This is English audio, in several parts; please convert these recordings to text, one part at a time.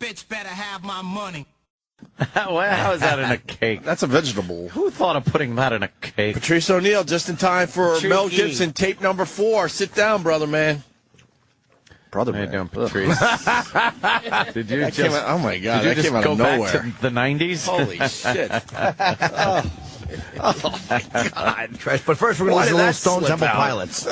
Bitch better have my money. How is that in a cake? That's a vegetable. Who thought of putting that in a cake? Patrice O'Neal, just in time for Mel Gibson, tape number 4. Sit down, brother man. Brother man. How you doing, Patrice? Did you that just? Oh my God! Did you that came just out go of back nowhere. to the '90s? Holy shit! Oh my God! But first, we're going to listen to Little Stone Temple Pilots.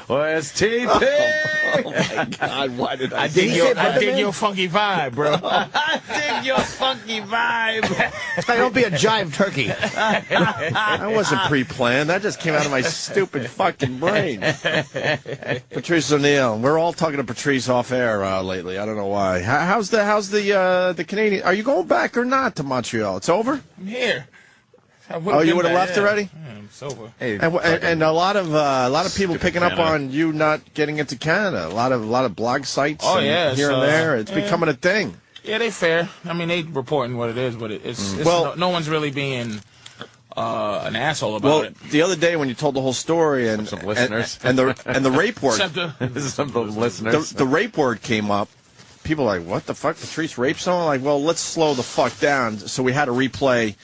Where's TP? Oh my God! Why did I? I dig your funky vibe, bro. I dig your funky vibe. Hey, don't be a jive turkey. That wasn't pre-planned. That just came out of my stupid fucking brain. Patrice O'Neal. We're all talking to Patrice off air lately. I don't know why. How's the Canadian? Are you going back or not to Montreal? It's over. I'm here. Oh, you would have left already? Yeah, it's over. Hey, and a lot of people picking up on you not getting into Canada. A lot of blog sites. Here and there. It's becoming a thing. Yeah, they fair. I mean, they reporting what it is, but it's no one's really being an asshole about it. The other day when you told the whole story and some listeners and the rape word, some of the listeners, the rape word came up. People are like, what the fuck? Patrice raped someone? Like, well, let's slow the fuck down. So we had to replay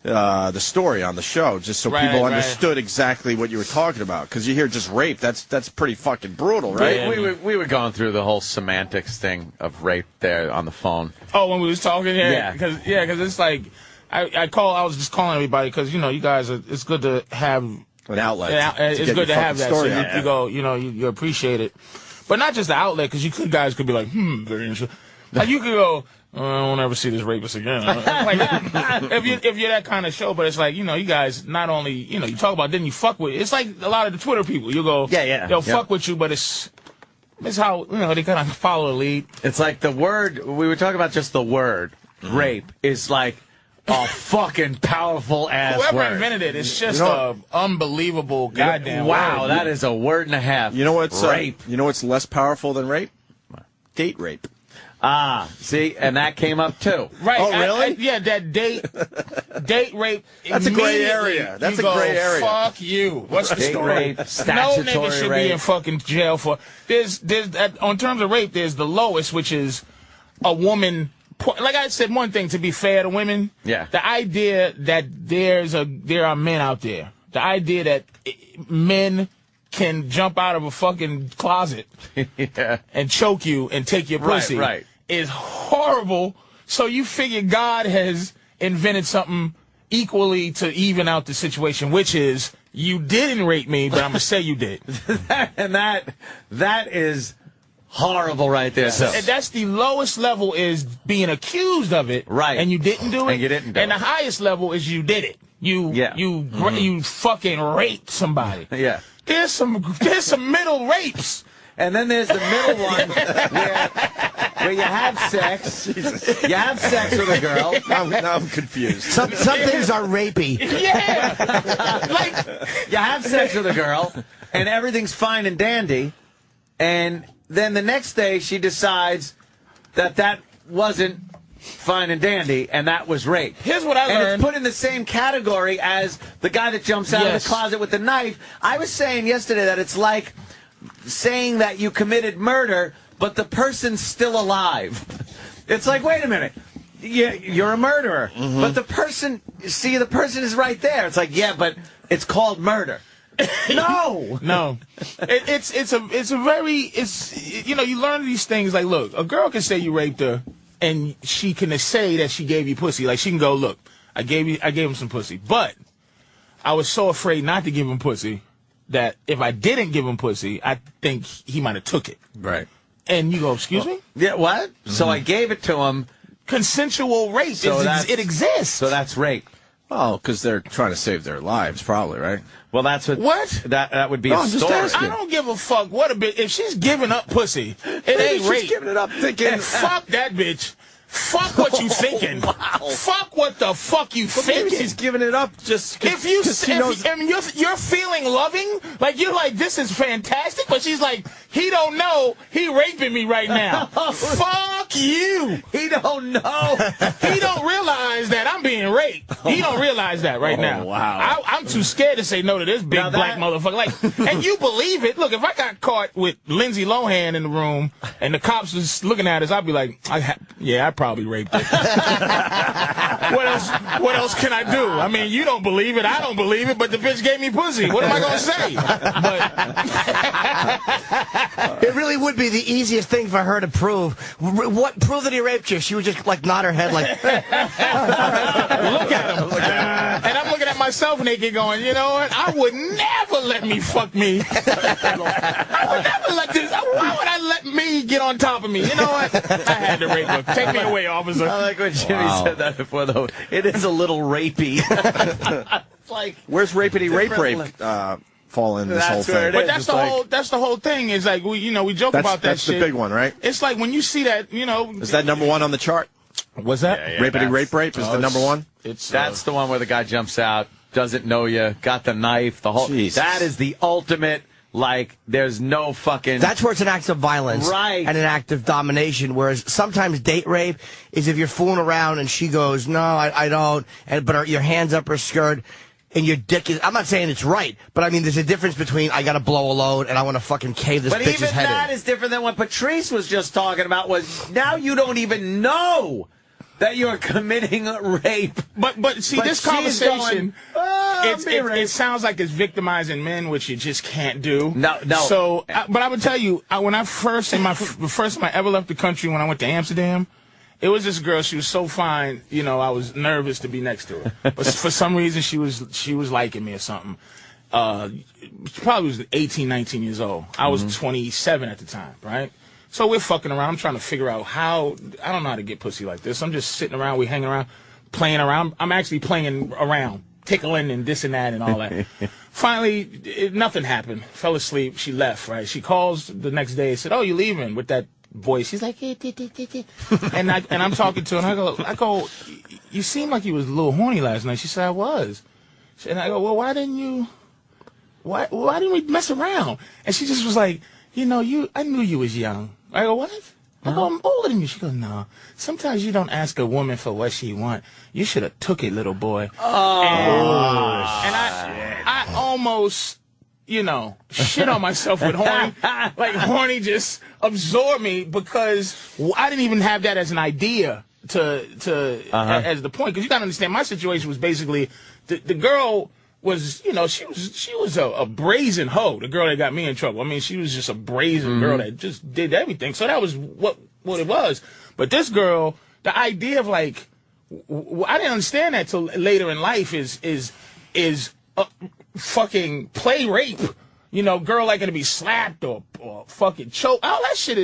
the story on the show just so people understood exactly what you were talking about. Because you hear just rape, that's pretty fucking brutal, right? Yeah, we were going through the whole semantics thing of rape there on the phone. Oh, when we was talking, Yeah. because it's like I was just calling everybody because you guys it's good to have an outlet. It's good to have that. So out. you go, you appreciate it, but not just the outlet because you guys could be like, very interesting. Like you could go, I won't ever see this rapist again. Like, if you're that kind of show, but it's like, you guys not only, you talk about, then you fuck with, it's like a lot of the Twitter people. You go, they'll fuck with you, but it's how, they kind of follow the lead. It's like the word, we were talking about just the word, rape, is like a fucking powerful ass word. Whoever invented it, it's just a unbelievable goddamn wow, word. that is a word and a half. You know what's rape? You know what's less powerful than rape? Date rape. Ah, see, and that came up too. Right. Oh, really? Yeah, that date rape. That's a gray area. That's a gray area. Fuck you. What's the Date story? rape, No statutory nigga should rape. be in fucking jail for. There's on terms of rape, there's the lowest, which is a woman. Like I said, one thing to be fair to women. Yeah. The idea that there are men out there. The idea that men can jump out of a fucking closet and choke you and take your pussy is horrible. So you figure God has invented something equally to even out the situation, which is you didn't rape me, but I'm going to say you did. And that is horrible right there. So. And that's the lowest level is being accused of it. Right. And you didn't do it. And you didn't do and it. the highest level is you did it. You fucking raped somebody. Yeah. There's some middle rapes. And then there's the middle one where you have sex. Jesus. You have sex with a girl. Now I'm confused. Some things are rapey. Yeah. Like you have sex with a girl, and everything's fine and dandy, and then the next day she decides that wasn't fine and dandy, and that was rape. Here's what I learned. And it's put in the same category as the guy that jumps out of the closet with the knife. I was saying yesterday that it's like saying that you committed murder, but the person's still alive. It's like, wait a minute. You're a murderer, but the person is right there. It's like, yeah, but it's called murder. No. It's a very you learn these things like, look, a girl can say you raped her and she can say that she gave you pussy. Like she can go, look, I gave him some pussy, but I was so afraid not to give him pussy that if I didn't give him pussy, I think he might have took it. Right. And you go, excuse me? Yeah, what? So I gave it to him. Consensual rape. So it exists. So that's rape. Oh, because they're trying to save their lives, probably, right? Well, that's what. That would be a I'm just story. asking. I don't give a fuck what a bitch. If she's giving up pussy, it ain't rape. She's giving it up thinking. And fuck that bitch. Fuck what you thinking. Wow. Fuck what the fuck you thinking. Maybe she's giving it up just because she knows. You're feeling loving, like you're like, this is fantastic, but she's like, he don't know he raping me right now. Fuck you. He don't know. He don't realize that I'm being being raped. He don't realize that right now. Wow. I'm too scared to say no to this big black motherfucker. Like, and you believe it. Look, if I got caught with Lindsay Lohan in the room and the cops was looking at us, I'd be like, I probably raped her. What else can I do? I mean, you don't believe it, I don't believe it, but the bitch gave me pussy. What am I gonna say? But it really would be the easiest thing for her to prove. Prove that he raped you? She would just like nod her head like, look at him. And I'm looking at myself naked going, you know what? I would never let me fuck me. I would never let this. Why would I let me get on top of me? You know what? I had to rape her. Take me away, officer. I like when Jimmy said that before, though. It is a little rapey. It's like, where's rapey rape fall in this whole thing? But that's the whole thing. Is like we joke about that that's shit. That's the big one, right? It's like when you see that, Is that #1 on the chart? What's that? Yeah, rapey rape is the #1. That's the one where the guy jumps out, doesn't know you, got the knife, the whole. Jesus. That is the ultimate. Like, there's no fucking... That's where it's an act of violence. Right. And an act of domination, whereas sometimes date rape is if you're fooling around and she goes, no, I don't, but your hand's up her skirt and your dick is... I'm not saying it's right, but I mean, there's a difference between I gotta blow a load and I want to fucking cave this bitch's head in. But even that is different than what Patrice was just talking about, was now you don't even know that you're committing rape. But see, this conversation, it sounds like it's victimizing men, which you just can't do. No. So, but I would tell you, when I first, the first time I ever left the country, when I went to Amsterdam, it was this girl. She was so fine, I was nervous to be next to her. But for some reason, she was liking me or something. She probably was 18, 19 years old. I was 27 at the time, right? So we're fucking around. I'm trying to figure out how. I don't know how to get pussy like this. I'm just sitting around. We hanging around, playing around. I'm actually playing around, tickling and this and that and all that. Finally, nothing happened. Fell asleep. She left, right? She calls the next day and said, "Oh, you leaving?" With that voice. She's like, and I'm talking to her and I go, "You seemed like you was a little horny last night." She said, "I was." And I go, "Well, why didn't we mess around?" And she just was like, I knew you was young. I go, "What?" I go, "I'm older than you." She goes, "No. Sometimes you don't ask a woman for what she want. You should have took it, little boy." Oh, and I almost, shit on myself with horny. Like, horny just absorbed me because I didn't even have that as an idea as the point. Because you got to understand, my situation was basically the girl was, she was a brazen hoe, the girl that got me in trouble. I mean, she was just a brazen girl that just did everything. So that was what it was. But this girl, the idea of like, I didn't understand that till later in life is fucking play rape. Girl like gonna be slapped or fucking choked. All that shit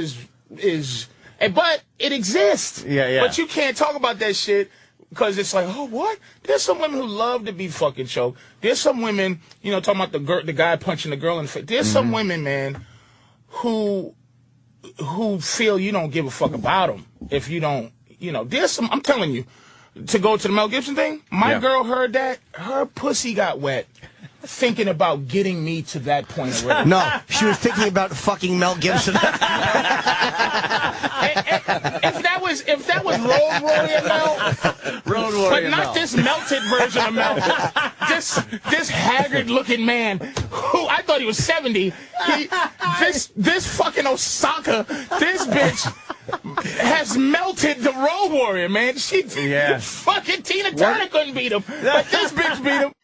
but it exists. Yeah. But you can't talk about that shit. Because it's like, oh, what? There's some women who love to be fucking choked. There's some women, talking about the guy punching the girl in the face. There's some women, man, who feel you don't give a fuck about them if you don't, There's some, I'm telling you, to go to the Mel Gibson thing, my girl heard that, her pussy got wet thinking about getting me to that point already. No, she was thinking about fucking Mel Gibson. If that was Road Warrior Mel, but not this melted version of Mel. This haggard-looking man who I thought he was 70. This fucking Osaka, this bitch has melted the Road Warrior, man. Fucking Tina Turner couldn't beat him, but this bitch beat him.